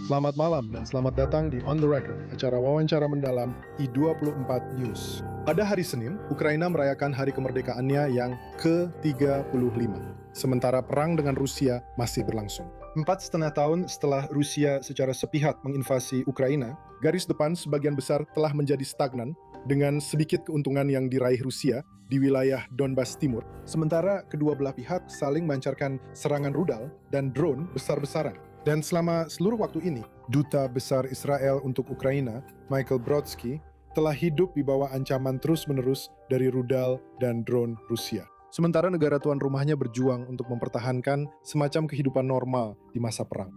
Selamat malam dan selamat datang di On The Record, acara wawancara mendalam I24 News. Pada hari Senin, Ukraina merayakan hari kemerdekaannya yang ke-35. Sementara perang dengan Rusia masih berlangsung. 4,5 tahun setelah Rusia secara sepihak menginvasi Ukraina, garis depan sebagian besar telah menjadi stagnan dengan sedikit keuntungan yang diraih Rusia di wilayah Donbas Timur. Sementara kedua belah pihak saling melancarkan serangan rudal dan drone besar-besaran. Dan selama seluruh waktu ini, Duta Besar Israel untuk Ukraina, Michael Brodsky, telah hidup di bawah ancaman terus-menerus dari rudal dan drone Rusia. Sementara negara tuan rumahnya berjuang untuk mempertahankan semacam kehidupan normal di masa perang.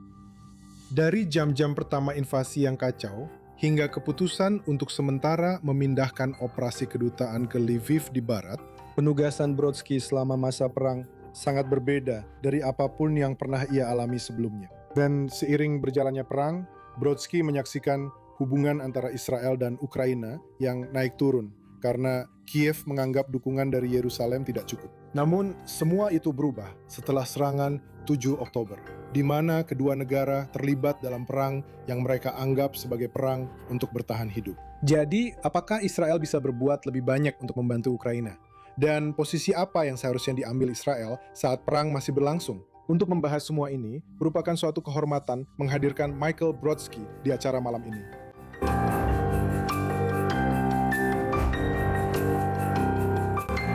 Dari jam-jam pertama invasi yang kacau, hingga keputusan untuk sementara memindahkan operasi kedutaan ke Lviv di barat, penugasan Brodsky selama masa perang sangat berbeda dari apapun yang pernah ia alami sebelumnya. Dan seiring berjalannya perang, Brodsky menyaksikan hubungan antara Israel dan Ukraina yang naik turun karena Kiev menganggap dukungan dari Yerusalem tidak cukup. Namun, semua itu berubah setelah serangan 7 Oktober, di mana kedua negara terlibat dalam perang yang mereka anggap sebagai perang untuk bertahan hidup. Jadi, apakah Israel bisa berbuat lebih banyak untuk membantu Ukraina? Dan posisi apa yang seharusnya diambil Israel saat perang masih berlangsung? Untuk membahas semua ini, merupakan suatu kehormatan menghadirkan Michael Brodsky di acara malam ini.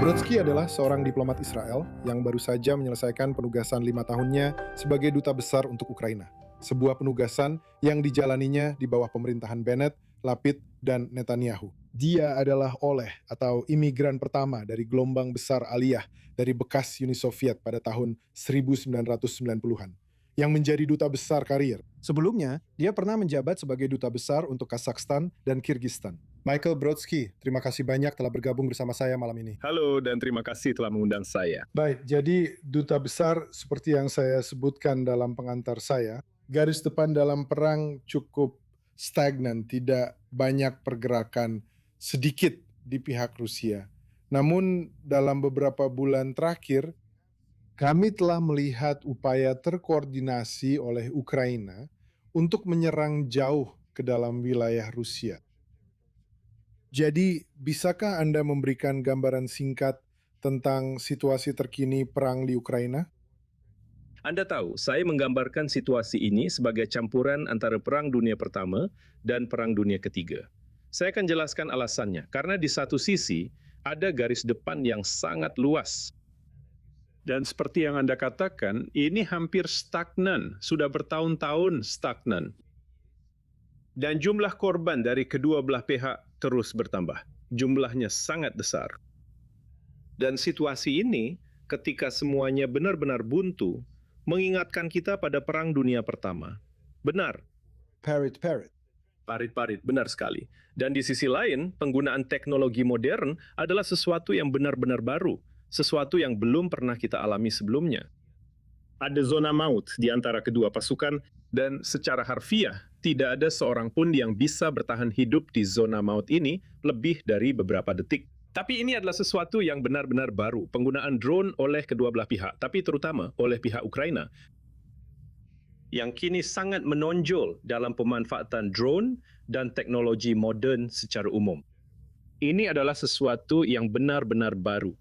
Brodsky adalah seorang diplomat Israel yang baru saja menyelesaikan penugasan 5 tahunnya sebagai duta besar untuk Ukraina. Sebuah penugasan yang dijalaninya di bawah pemerintahan Bennett, Lapid, dan Netanyahu. Dia adalah oleh atau imigran pertama dari gelombang besar aliyah dari bekas Uni Soviet pada tahun 1990-an, yang menjadi duta besar karir. Sebelumnya, dia pernah menjabat sebagai duta besar untuk Kazakhstan dan Kyrgyzstan. Michael Brodsky, terima kasih banyak telah bergabung bersama saya malam ini. Halo dan terima kasih telah mengundang saya. Baik, jadi duta besar seperti yang saya sebutkan dalam pengantar saya, garis depan dalam perang cukup stagnan, tidak banyak pergerakan, sedikit di pihak Rusia. Namun dalam beberapa bulan terakhir, kami telah melihat upaya terkoordinasi oleh Ukraina untuk menyerang jauh ke dalam wilayah Rusia. Jadi, bisakah Anda memberikan gambaran singkat tentang situasi terkini perang di Ukraina? Anda tahu, saya menggambarkan situasi ini sebagai campuran antara Perang Dunia Pertama dan Perang Dunia Ketiga. Saya akan jelaskan alasannya, karena di satu sisi ada garis depan yang sangat luas. Dan seperti yang Anda katakan, ini hampir stagnan, sudah bertahun-tahun stagnan. Dan jumlah korban dari kedua belah pihak terus bertambah. Jumlahnya sangat besar. Dan situasi ini, ketika semuanya benar-benar buntu, mengingatkan kita pada Perang Dunia Pertama. Benar. Parit-parit. Parit-parit, benar sekali. Dan di sisi lain, penggunaan teknologi modern adalah sesuatu yang benar-benar baru. Sesuatu yang belum pernah kita alami sebelumnya. Ada zona maut di antara kedua pasukan, dan secara harfiah, tidak ada seorang pun yang bisa bertahan hidup di zona maut ini lebih dari beberapa detik. Tapi ini adalah sesuatu yang benar-benar baru, penggunaan drone oleh kedua belah pihak, tapi terutama oleh pihak Ukraina, yang kini sangat menonjol dalam pemanfaatan drone dan teknologi moden secara umum. Ini adalah sesuatu yang benar-benar baru.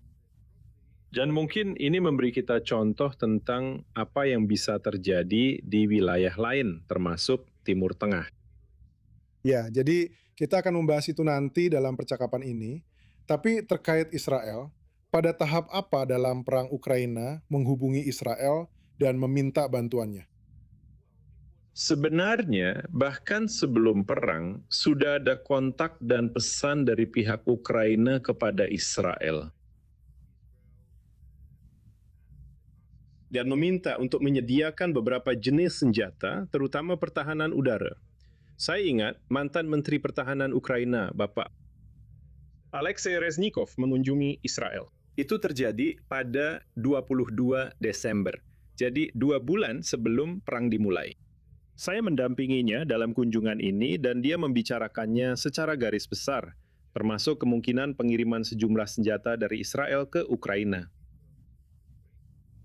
Dan mungkin ini memberi kita contoh tentang apa yang bisa terjadi di wilayah lain, termasuk Timur Tengah. Ya, jadi kita akan membahas itu nanti dalam percakapan ini. Tapi terkait Israel, pada tahap apa dalam perang Ukraina menghubungi Israel dan meminta bantuannya? Sebenarnya, bahkan sebelum perang, sudah ada kontak dan pesan dari pihak Ukraina kepada Israel. Dan meminta untuk menyediakan beberapa jenis senjata, terutama pertahanan udara. Saya ingat mantan Menteri Pertahanan Ukraina, Bapak Alexei Reznikov mengunjungi Israel. Itu terjadi pada 22 Desember. Jadi 2 bulan sebelum perang dimulai. Saya mendampinginya dalam kunjungan ini dan dia membicarakannya secara garis besar, termasuk kemungkinan pengiriman sejumlah senjata dari Israel ke Ukraina.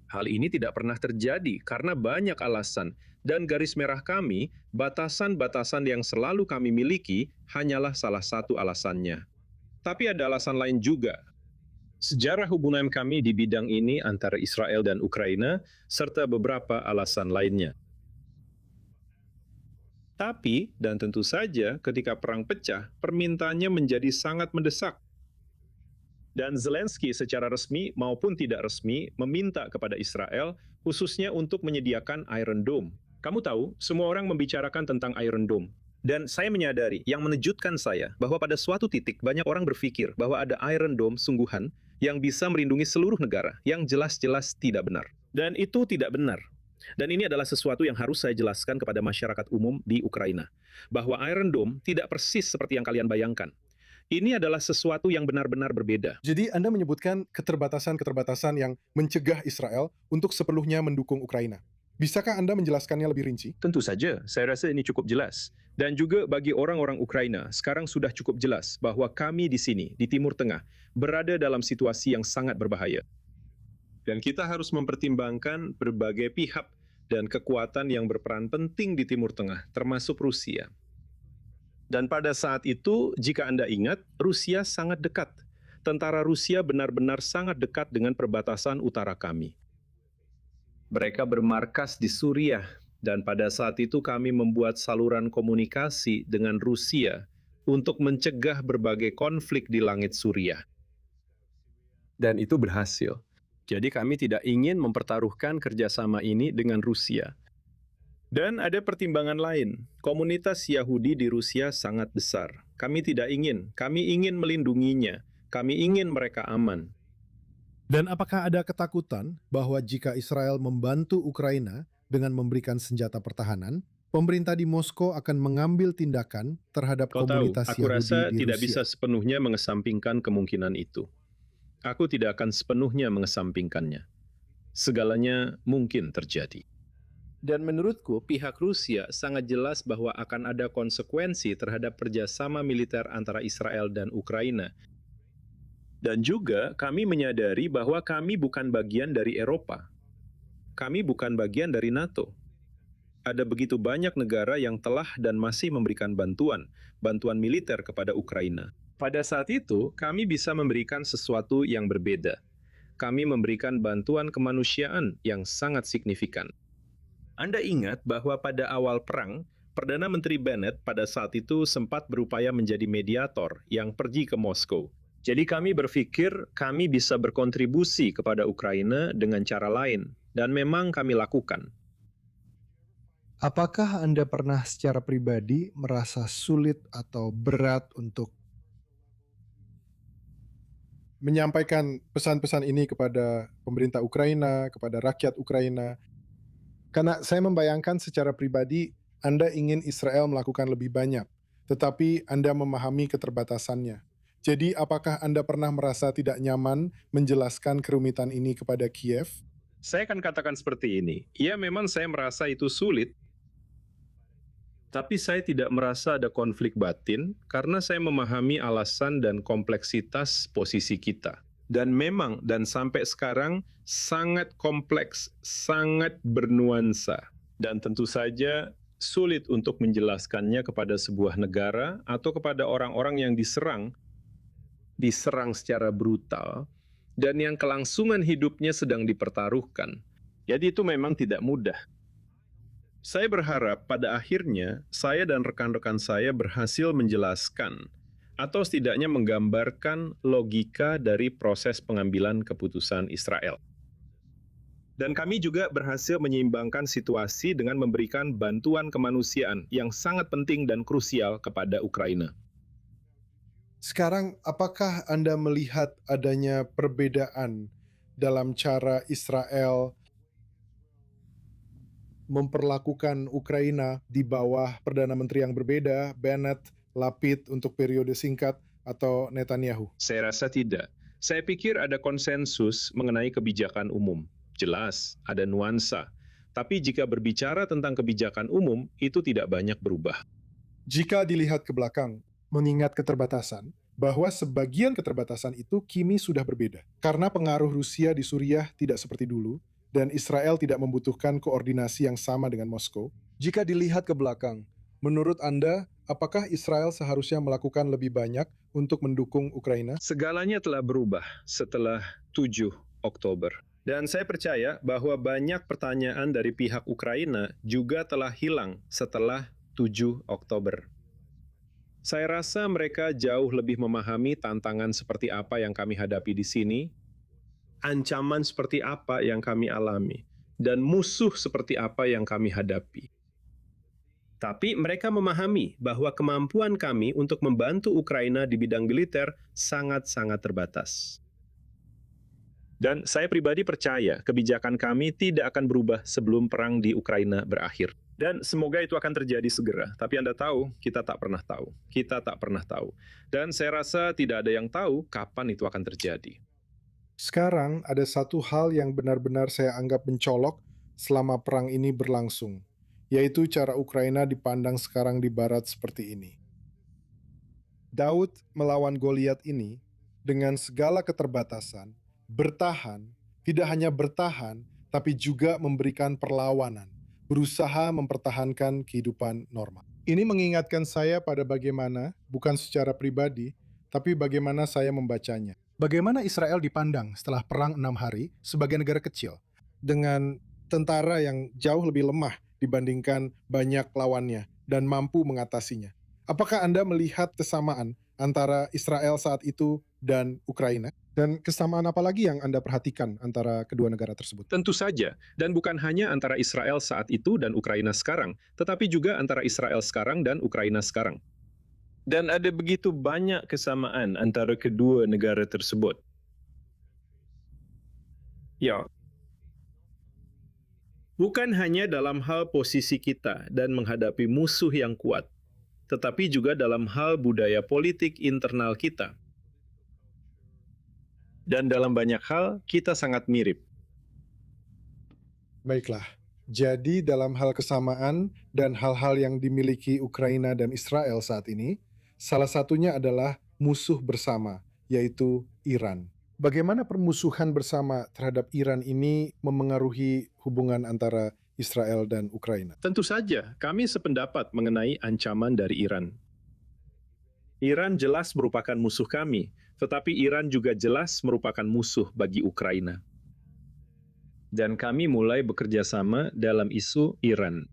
Hal ini tidak pernah terjadi karena banyak alasan, dan garis merah kami, batasan-batasan yang selalu kami miliki, hanyalah salah satu alasannya. Tapi ada alasan lain juga. Sejarah hubungan kami di bidang ini antara Israel dan Ukraina, serta beberapa alasan lainnya. Tapi, dan tentu saja, ketika perang pecah, permintaannya menjadi sangat mendesak. Dan Zelensky secara resmi maupun tidak resmi meminta kepada Israel khususnya untuk menyediakan Iron Dome. Kamu tahu, semua orang membicarakan tentang Iron Dome. Dan saya menyadari, yang menejutkan saya, bahwa pada suatu titik banyak orang berpikir bahwa ada Iron Dome sungguhan yang bisa melindungi seluruh negara, yang jelas-jelas tidak benar. Dan itu tidak benar. Dan ini adalah sesuatu yang harus saya jelaskan kepada masyarakat umum di Ukraina. Bahwa Iron Dome tidak persis seperti yang kalian bayangkan. Ini adalah sesuatu yang benar-benar berbeda. Jadi Anda menyebutkan keterbatasan-keterbatasan yang mencegah Israel untuk sepenuhnya mendukung Ukraina. Bisakah Anda menjelaskannya lebih rinci? Tentu saja, saya rasa ini cukup jelas. Dan juga bagi orang-orang Ukraina, sekarang sudah cukup jelas bahwa kami di sini, di Timur Tengah, berada dalam situasi yang sangat berbahaya. Dan kita harus mempertimbangkan berbagai pihak dan kekuatan yang berperan penting di Timur Tengah, termasuk Rusia. Dan pada saat itu, jika Anda ingat, Rusia sangat dekat. Tentara Rusia benar-benar sangat dekat dengan perbatasan utara kami. Mereka bermarkas di Suriah, dan pada saat itu kami membuat saluran komunikasi dengan Rusia untuk mencegah berbagai konflik di langit Suriah. Dan itu berhasil. Jadi kami tidak ingin mempertaruhkan kerjasama ini dengan Rusia. Dan ada pertimbangan lain. Komunitas Yahudi di Rusia sangat besar. Kami ingin melindunginya. Kami ingin mereka aman. Dan apakah ada ketakutan bahwa jika Israel membantu Ukraina dengan memberikan senjata pertahanan, pemerintah di Moskow akan mengambil tindakan terhadap Kau tahu, komunitas aku Yahudi rasa di tidak Rusia? bisa sepenuhnya mengesampingkan kemungkinan itu. Aku tidak akan sepenuhnya mengesampingkannya. Segalanya mungkin terjadi. Dan menurutku, pihak Rusia sangat jelas bahwa akan ada konsekuensi terhadap kerjasama militer antara Israel dan Ukraina. Dan juga kami menyadari bahwa kami bukan bagian dari Eropa. Kami bukan bagian dari NATO. Ada begitu banyak negara yang telah dan masih memberikan bantuan militer kepada Ukraina. Pada saat itu, kami bisa memberikan sesuatu yang berbeda. Kami memberikan bantuan kemanusiaan yang sangat signifikan. Anda ingat bahwa pada awal perang, Perdana Menteri Bennett pada saat itu sempat berupaya menjadi mediator yang pergi ke Moskow. Jadi kami berpikir kami bisa berkontribusi kepada Ukraina dengan cara lain, dan memang kami lakukan. Apakah Anda pernah secara pribadi merasa sulit atau berat untuk menyampaikan pesan-pesan ini kepada pemerintah Ukraina, kepada rakyat Ukraina? Karena saya membayangkan secara pribadi Anda ingin Israel melakukan lebih banyak, tetapi Anda memahami keterbatasannya. Jadi apakah Anda pernah merasa tidak nyaman menjelaskan kerumitan ini kepada Kiev? Saya akan katakan seperti ini, ya memang saya merasa itu sulit, tapi saya tidak merasa ada konflik batin karena saya memahami alasan dan kompleksitas posisi kita. Dan memang, dan sampai sekarang, sangat kompleks, sangat bernuansa. Dan tentu saja sulit untuk menjelaskannya kepada sebuah negara atau kepada orang-orang yang diserang secara brutal, dan yang kelangsungan hidupnya sedang dipertaruhkan. Jadi itu memang tidak mudah. Saya berharap pada akhirnya saya dan rekan-rekan saya berhasil menjelaskan atau setidaknya menggambarkan logika dari proses pengambilan keputusan Israel. Dan kami juga berhasil menyeimbangkan situasi dengan memberikan bantuan kemanusiaan yang sangat penting dan krusial kepada Ukraina. Sekarang, apakah Anda melihat adanya perbedaan dalam cara Israel memperlakukan Ukraina di bawah Perdana Menteri yang berbeda, Bennett, Lapid untuk periode singkat, atau Netanyahu? Saya rasa tidak. Saya pikir ada konsensus mengenai kebijakan umum. Jelas, ada nuansa. Tapi jika berbicara tentang kebijakan umum, itu tidak banyak berubah. Jika dilihat ke belakang, mengingat keterbatasan, bahwa sebagian keterbatasan itu kini sudah berbeda. Karena pengaruh Rusia di Suriah tidak seperti dulu, dan Israel tidak membutuhkan koordinasi yang sama dengan Moskow? Jika dilihat ke belakang, menurut Anda, apakah Israel seharusnya melakukan lebih banyak untuk mendukung Ukraina? Segalanya telah berubah setelah 7 Oktober. Dan saya percaya bahwa banyak pertanyaan dari pihak Ukraina juga telah hilang setelah 7 Oktober. Saya rasa mereka jauh lebih memahami tantangan seperti apa yang kami hadapi di sini, ancaman seperti apa yang kami alami, dan musuh seperti apa yang kami hadapi. Tapi mereka memahami bahwa kemampuan kami untuk membantu Ukraina di bidang militer sangat-sangat terbatas. Dan saya pribadi percaya kebijakan kami tidak akan berubah sebelum perang di Ukraina berakhir. Dan semoga itu akan terjadi segera. Tapi Anda tahu, kita tak pernah tahu. Kita tak pernah tahu. Dan saya rasa tidak ada yang tahu kapan itu akan terjadi. Sekarang ada satu hal yang benar-benar saya anggap mencolok selama perang ini berlangsung, yaitu cara Ukraina dipandang sekarang di barat seperti ini. Daud melawan Goliat ini dengan segala keterbatasan, bertahan, tidak hanya bertahan, tapi juga memberikan perlawanan, berusaha mempertahankan kehidupan normal. Ini mengingatkan saya pada bagaimana, bukan secara pribadi, tapi bagaimana saya membacanya. Bagaimana Israel dipandang setelah perang 6 hari sebagai negara kecil, dengan tentara yang jauh lebih lemah dibandingkan banyak lawannya dan mampu mengatasinya. Apakah Anda melihat kesamaan antara Israel saat itu dan Ukraina? Dan kesamaan apa lagi yang Anda perhatikan antara kedua negara tersebut? Tentu saja, dan bukan hanya antara Israel saat itu dan Ukraina sekarang, tetapi juga antara Israel sekarang dan Ukraina sekarang. Dan ada begitu banyak kesamaan antara kedua negara tersebut. Ya, bukan hanya dalam hal posisi kita dan menghadapi musuh yang kuat, tetapi juga dalam hal budaya politik internal kita. Dan dalam banyak hal, kita sangat mirip. Baiklah, jadi dalam hal kesamaan dan hal-hal yang dimiliki Ukraina dan Israel saat ini, salah satunya adalah musuh bersama, yaitu Iran. Bagaimana permusuhan bersama terhadap Iran ini memengaruhi hubungan antara Israel dan Ukraina? Tentu saja, kami sependapat mengenai ancaman dari Iran. Iran jelas merupakan musuh kami, tetapi Iran juga jelas merupakan musuh bagi Ukraina. Dan kami mulai bekerja sama dalam isu Iran.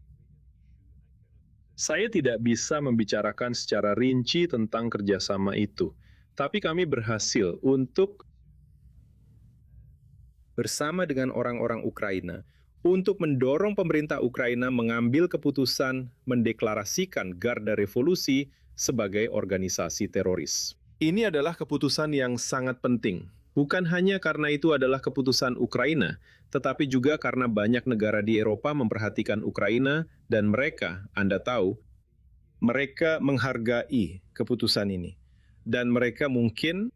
Saya tidak bisa membicarakan secara rinci tentang kerjasama itu, tapi kami berhasil untuk bersama dengan orang-orang Ukraina untuk mendorong pemerintah Ukraina mengambil keputusan mendeklarasikan Garda Revolusi sebagai organisasi teroris. Ini adalah keputusan yang sangat penting, bukan hanya karena itu adalah keputusan Ukraina, tetapi juga karena banyak negara di Eropa memperhatikan Ukraina dan mereka, Anda tahu, mereka menghargai keputusan ini. Dan mereka mungkin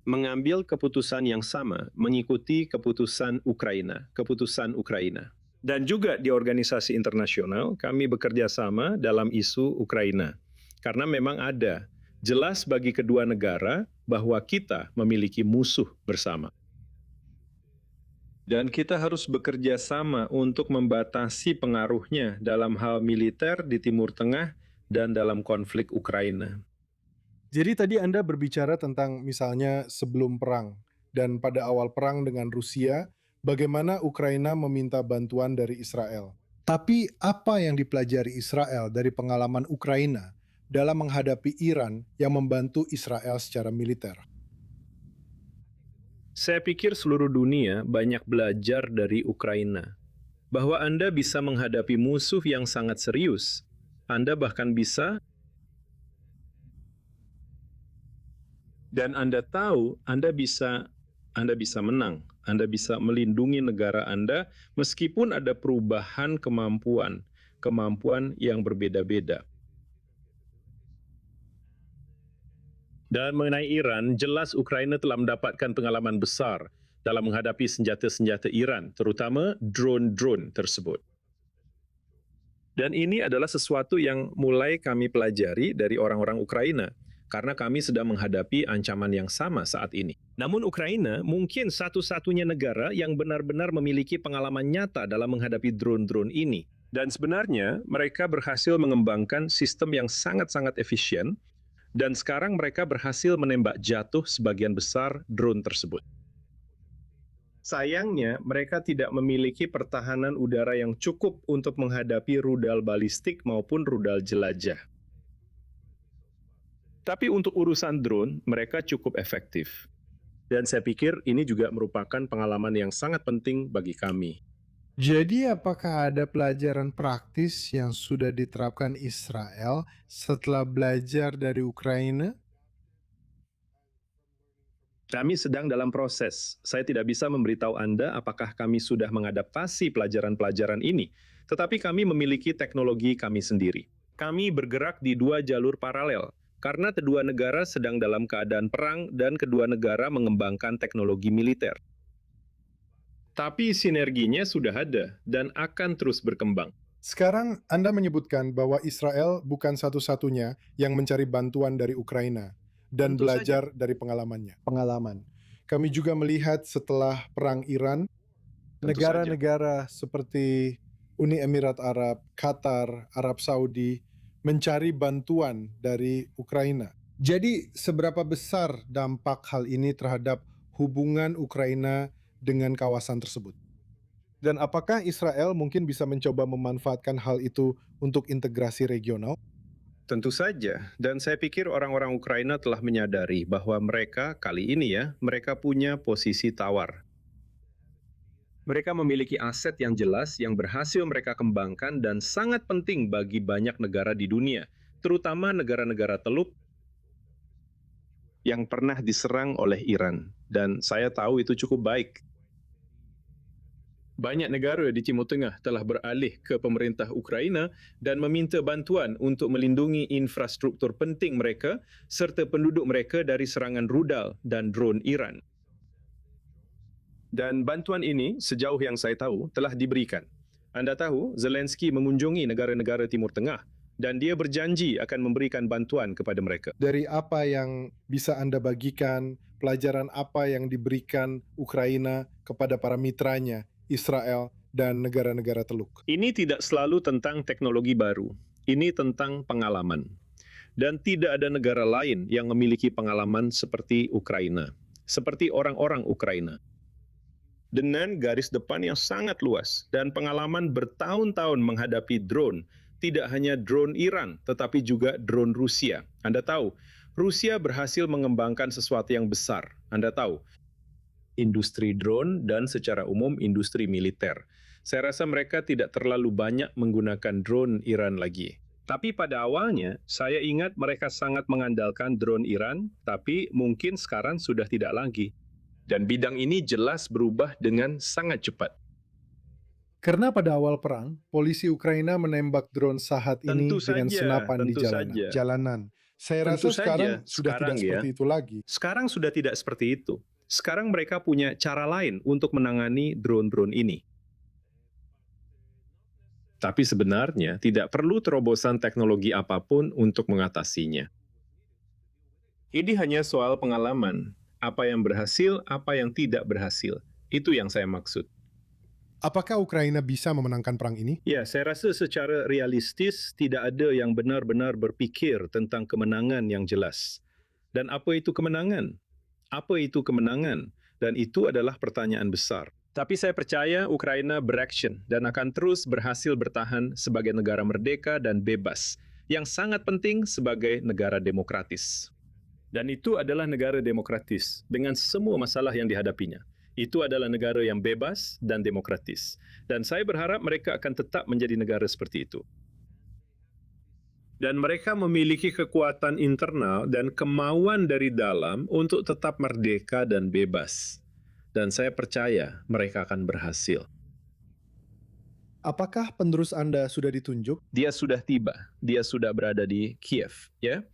mengambil keputusan yang sama, mengikuti keputusan Ukraina. Dan juga di organisasi internasional, kami bekerja sama dalam isu Ukraina. Karena memang ada, jelas bagi kedua negara bahwa kita memiliki musuh bersama. Dan kita harus bekerja sama untuk membatasi pengaruhnya dalam hal militer di Timur Tengah dan dalam konflik Ukraina. Jadi tadi Anda berbicara tentang misalnya sebelum perang dan pada awal perang dengan Rusia, bagaimana Ukraina meminta bantuan dari Israel. Tapi apa yang dipelajari Israel dari pengalaman Ukraina dalam menghadapi Iran yang membantu Israel secara militer? Saya pikir seluruh dunia banyak belajar dari Ukraina. Bahwa Anda bisa menghadapi musuh yang sangat serius. Anda bahkan bisa dan Anda tahu Anda bisa menang. Anda bisa melindungi negara Anda meskipun ada perubahan kemampuan yang berbeda-beda. Dan mengenai Iran, jelas Ukraina telah mendapatkan pengalaman besar dalam menghadapi senjata-senjata Iran, terutama drone-drone tersebut. Dan ini adalah sesuatu yang mulai kami pelajari dari orang-orang Ukraina. karena kami sedang menghadapi ancaman yang sama saat ini. Namun Ukraina mungkin satu-satunya negara yang benar-benar memiliki pengalaman nyata dalam menghadapi drone-drone ini. Dan sebenarnya mereka berhasil mengembangkan sistem yang sangat-sangat efisien, dan sekarang mereka berhasil menembak jatuh sebagian besar drone tersebut. Sayangnya, mereka tidak memiliki pertahanan udara yang cukup untuk menghadapi rudal balistik maupun rudal jelajah. Tapi untuk urusan drone, mereka cukup efektif. Dan saya pikir ini juga merupakan pengalaman yang sangat penting bagi kami. Jadi apakah ada pelajaran praktis yang sudah diterapkan Israel setelah belajar dari Ukraina? Kami sedang dalam proses. Saya tidak bisa memberitahu Anda apakah kami sudah mengadaptasi pelajaran-pelajaran ini, tetapi kami memiliki teknologi kami sendiri. Kami bergerak di dua jalur paralel, karena kedua negara sedang dalam keadaan perang dan kedua negara mengembangkan teknologi militer. Tapi sinerginya sudah ada dan akan terus berkembang. Sekarang Anda menyebutkan bahwa Israel bukan satu-satunya yang mencari bantuan dari Ukraina dan Tentu belajar dari pengalaman. Kami juga melihat setelah perang Iran, Tentu negara-negara seperti Uni Emirat Arab, Qatar, Arab Saudi mencari bantuan dari Ukraina. Jadi seberapa besar dampak hal ini terhadap hubungan Ukraina dengan kawasan tersebut? Dan apakah Israel mungkin bisa mencoba memanfaatkan hal itu untuk integrasi regional? Tentu saja, dan saya pikir orang-orang Ukraina telah menyadari bahwa mereka kali ini mereka punya posisi tawar. Mereka memiliki aset yang jelas yang berhasil mereka kembangkan dan sangat penting bagi banyak negara di dunia, terutama negara-negara Teluk yang pernah diserang oleh Iran. Dan saya tahu itu cukup baik. Banyak negara di Timur Tengah telah beralih ke pemerintah Ukraina dan meminta bantuan untuk melindungi infrastruktur penting mereka serta penduduk mereka dari serangan rudal dan drone Iran. Dan bantuan ini, sejauh yang saya tahu, telah diberikan. Anda tahu, Zelensky mengunjungi negara-negara Timur Tengah dan dia berjanji akan memberikan bantuan kepada mereka. Dari apa yang bisa Anda bagikan, pelajaran apa yang diberikan Ukraina kepada para mitranya, Israel, dan negara-negara Teluk? Ini tidak selalu tentang teknologi baru. Ini tentang pengalaman. Dan tidak ada negara lain yang memiliki pengalaman seperti Ukraina. Seperti orang-orang Ukraina. Dengan garis depan yang sangat luas dan pengalaman bertahun-tahun menghadapi drone, tidak hanya drone Iran, tetapi juga drone Rusia. Anda tahu, Rusia berhasil mengembangkan sesuatu yang besar. Anda tahu, industri drone dan secara umum industri militer. Saya rasa mereka tidak terlalu banyak menggunakan drone Iran lagi. Tapi pada awalnya, saya ingat mereka sangat mengandalkan drone Iran, tapi mungkin sekarang sudah tidak lagi. Dan bidang ini jelas berubah dengan sangat cepat. Karena pada awal perang, polisi Ukraina menembak drone Shahed ini Tentu dengan saja, senapan di tentu jalanan. Saya Tentu rasa sekarang saja, sudah tidak sekarang seperti itu lagi. Sekarang sudah tidak seperti itu. Sekarang mereka punya cara lain untuk menangani drone-drone ini. Tapi sebenarnya tidak perlu terobosan teknologi apapun untuk mengatasinya. Ini hanya soal pengalaman. Apa yang berhasil, apa yang tidak berhasil. Itu yang saya maksud. Apakah Ukraina bisa memenangkan perang ini? Ya, saya rasa secara realistis tidak ada yang benar-benar berpikir tentang kemenangan yang jelas. Dan apa itu kemenangan? Apa itu kemenangan? Dan itu adalah pertanyaan besar. Tapi saya percaya Ukraina beraction dan akan terus berhasil bertahan sebagai negara merdeka dan bebas, yang sangat penting sebagai negara demokratis. Dan itu adalah negara demokratis dengan semua masalah yang dihadapinya. Itu adalah negara yang bebas dan demokratis. Dan saya berharap mereka akan tetap menjadi negara seperti itu. Dan mereka memiliki kekuatan internal dan kemauan dari dalam untuk tetap merdeka dan bebas. Dan saya percaya mereka akan berhasil. Apakah penerus Anda sudah ditunjuk? Dia sudah tiba, dia sudah berada di Kiev, ya.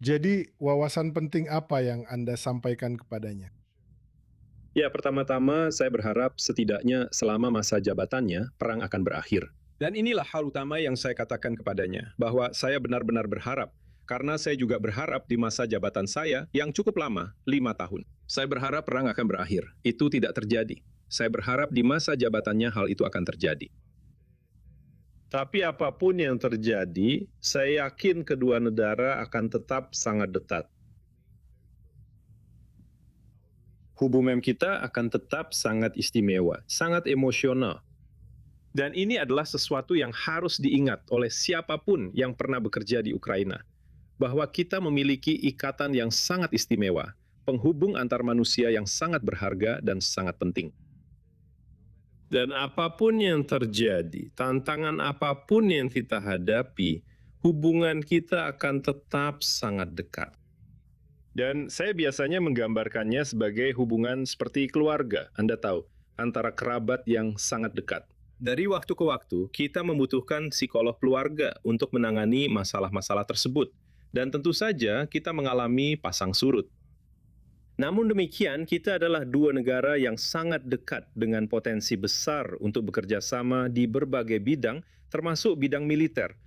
Jadi, wawasan penting apa yang Anda sampaikan kepadanya? Ya, pertama-tama saya berharap setidaknya selama masa jabatannya, perang akan berakhir. Dan inilah hal utama yang saya katakan kepadanya, bahwa saya benar-benar berharap Karena saya juga berharap di masa jabatan saya yang cukup lama, 5 tahun. Saya berharap perang akan berakhir. Itu tidak terjadi. Saya berharap di masa jabatannya hal itu akan terjadi. Tapi apapun yang terjadi, saya yakin kedua negara akan tetap sangat dekat. Hubungan kita akan tetap sangat istimewa, sangat emosional. Dan ini adalah sesuatu yang harus diingat oleh siapapun yang pernah bekerja di Ukraina. Bahwa kita memiliki ikatan yang sangat istimewa, penghubung antar manusia yang sangat berharga dan sangat penting. Dan apapun yang terjadi, tantangan apapun yang kita hadapi, hubungan kita akan tetap sangat dekat. Dan saya biasanya menggambarkannya sebagai hubungan seperti keluarga, Anda tahu, antara kerabat yang sangat dekat. Dari waktu ke waktu, kita membutuhkan psikolog keluarga untuk menangani masalah-masalah tersebut. Dan tentu saja kita mengalami pasang surut. Namun demikian, kita adalah dua negara yang sangat dekat dengan potensi besar untuk bekerja sama di berbagai bidang, termasuk bidang militer.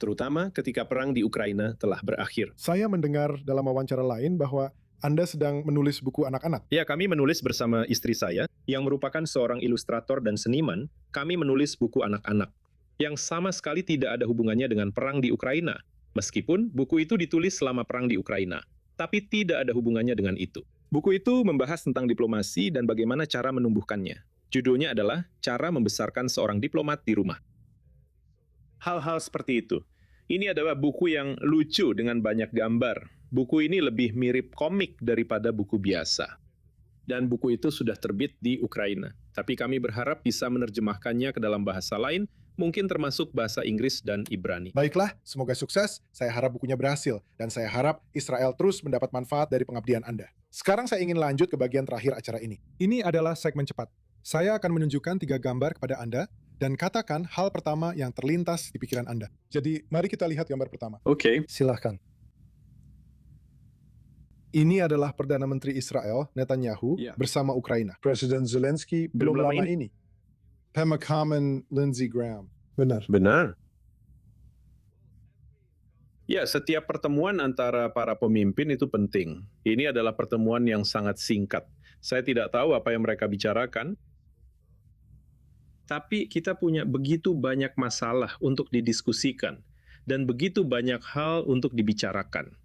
Terutama ketika perang di Ukraina telah berakhir. Saya mendengar dalam wawancara lain bahwa Anda sedang menulis buku anak-anak. Ya, kami menulis bersama istri saya, yang merupakan seorang ilustrator dan seniman. Kami menulis buku anak-anak, yang sama sekali tidak ada hubungannya dengan perang di Ukraina. Meskipun buku itu ditulis selama perang di Ukraina, tapi tidak ada hubungannya dengan itu. Buku itu membahas tentang diplomasi dan bagaimana cara menumbuhkannya. Judulnya adalah Cara Membesarkan Seorang Diplomat di Rumah. Hal-hal seperti itu. Ini adalah buku yang lucu dengan banyak gambar. Buku ini lebih mirip komik daripada buku biasa. Dan buku itu sudah terbit di Ukraina. Tapi kami berharap bisa menerjemahkannya ke dalam bahasa lain, mungkin termasuk bahasa Inggris dan Ibrani. Baiklah, semoga sukses. Saya harap bukunya berhasil. Dan saya harap Israel terus mendapat manfaat dari pengabdian Anda. Sekarang saya ingin lanjut ke bagian terakhir acara ini. Ini adalah segmen cepat. Saya akan menunjukkan 3 gambar kepada Anda, dan katakan hal pertama yang terlintas di pikiran Anda. Jadi, mari kita lihat gambar pertama. Oke. Silahkan. Ini adalah Perdana Menteri Israel, Netanyahu, Ya. bersama Ukraina. Presiden Zelensky belum Belum lama lama ini. Pema Common, Lindsey Graham. Benar. Benar. Ya, setiap pertemuan antara para pemimpin itu penting. Ini adalah pertemuan yang sangat singkat. Saya tidak tahu apa yang mereka bicarakan, tapi kita punya begitu banyak masalah untuk didiskusikan, dan begitu banyak hal untuk dibicarakan.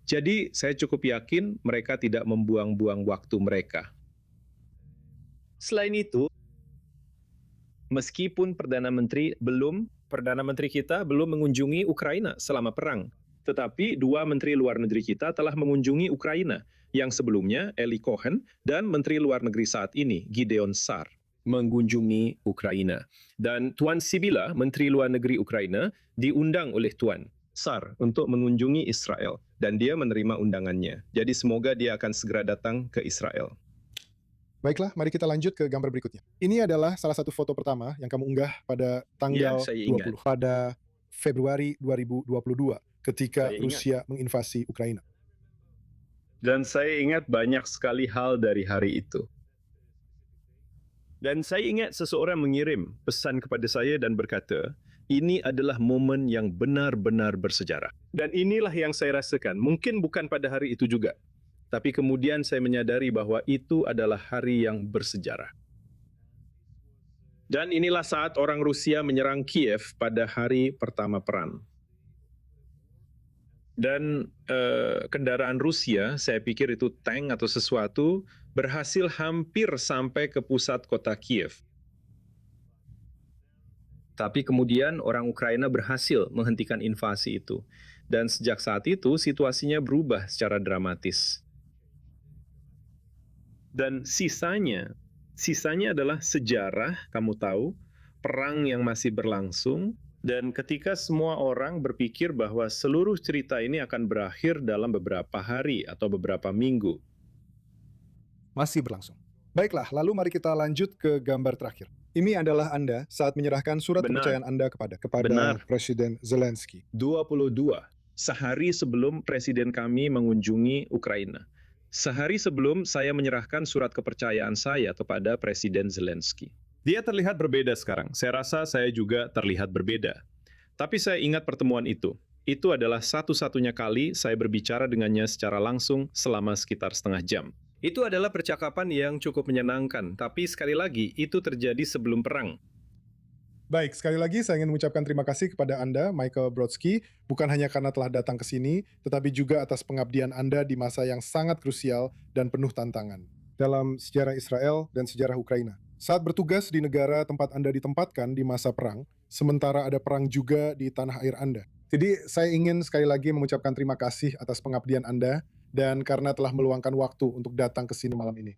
Jadi, saya cukup yakin mereka tidak membuang-buang waktu mereka. Selain itu, meskipun Perdana Menteri kita belum mengunjungi Ukraina selama perang. Tetapi 2 Menteri Luar Negeri kita telah mengunjungi Ukraina, yang sebelumnya Eli Cohen dan Menteri Luar Negeri saat ini, Gideon Sar, mengunjungi Ukraina. Dan Tuan Sibila, Menteri Luar Negeri Ukraina, diundang oleh Tuan Sar untuk mengunjungi Israel. Dan dia menerima undangannya. Jadi semoga dia akan segera datang ke Israel. Baiklah, mari kita lanjut ke gambar berikutnya. Ini adalah salah satu foto pertama yang kamu unggah pada tanggal Ya, saya 20, ingat. pada Februari 2022, ketika Saya ingat. Rusia menginvasi Ukraina. Dan saya ingat banyak sekali hal dari hari itu. Dan saya ingat seseorang mengirim pesan kepada saya dan berkata, ini adalah momen yang benar-benar bersejarah. Dan inilah yang saya rasakan. Mungkin bukan pada hari itu juga. Tapi kemudian saya menyadari bahwa itu adalah hari yang bersejarah. Dan inilah saat orang Rusia menyerang Kiev pada hari pertama perang. Dan kendaraan Rusia, saya pikir itu tank atau sesuatu, berhasil hampir sampai ke pusat kota Kiev. Tapi kemudian orang Ukraina berhasil menghentikan invasi itu. Dan sejak saat itu situasinya berubah secara dramatis. Dan sisanya adalah sejarah, kamu tahu, perang yang masih berlangsung. Dan ketika semua orang berpikir bahwa seluruh cerita ini akan berakhir dalam beberapa hari atau beberapa minggu. Masih berlangsung. Baiklah, lalu mari kita lanjut ke gambar terakhir. Ini adalah Anda saat menyerahkan surat Benar. kepercayaan Anda kepada Benar. Presiden Zelensky. 22, sehari sebelum presiden kami mengunjungi Ukraina. Sehari sebelum saya menyerahkan surat kepercayaan saya kepada Presiden Zelensky. Dia terlihat berbeda sekarang. Saya rasa saya juga terlihat berbeda. Tapi saya ingat pertemuan itu. Itu adalah satu-satunya kali saya berbicara dengannya secara langsung selama sekitar setengah jam. Itu adalah percakapan yang cukup menyenangkan, tapi sekali lagi, itu terjadi sebelum perang. Baik, sekali lagi saya ingin mengucapkan terima kasih kepada Anda, Michael Brodsky, bukan hanya karena telah datang ke sini, tetapi juga atas pengabdian Anda di masa yang sangat krusial dan penuh tantangan dalam sejarah Israel dan sejarah Ukraina. Saat bertugas di negara tempat Anda ditempatkan di masa perang, sementara ada perang juga di tanah air Anda. Jadi saya ingin sekali lagi mengucapkan terima kasih atas pengabdian Anda dan karena telah meluangkan waktu untuk datang ke sini malam ini.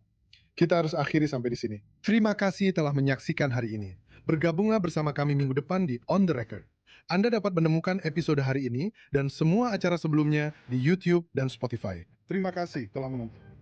Kita harus akhiri sampai di sini. Terima kasih telah menyaksikan hari ini. Bergabunglah bersama kami minggu depan di On The Record. Anda dapat menemukan episode hari ini dan semua acara sebelumnya di YouTube dan Spotify. Terima kasih telah menonton.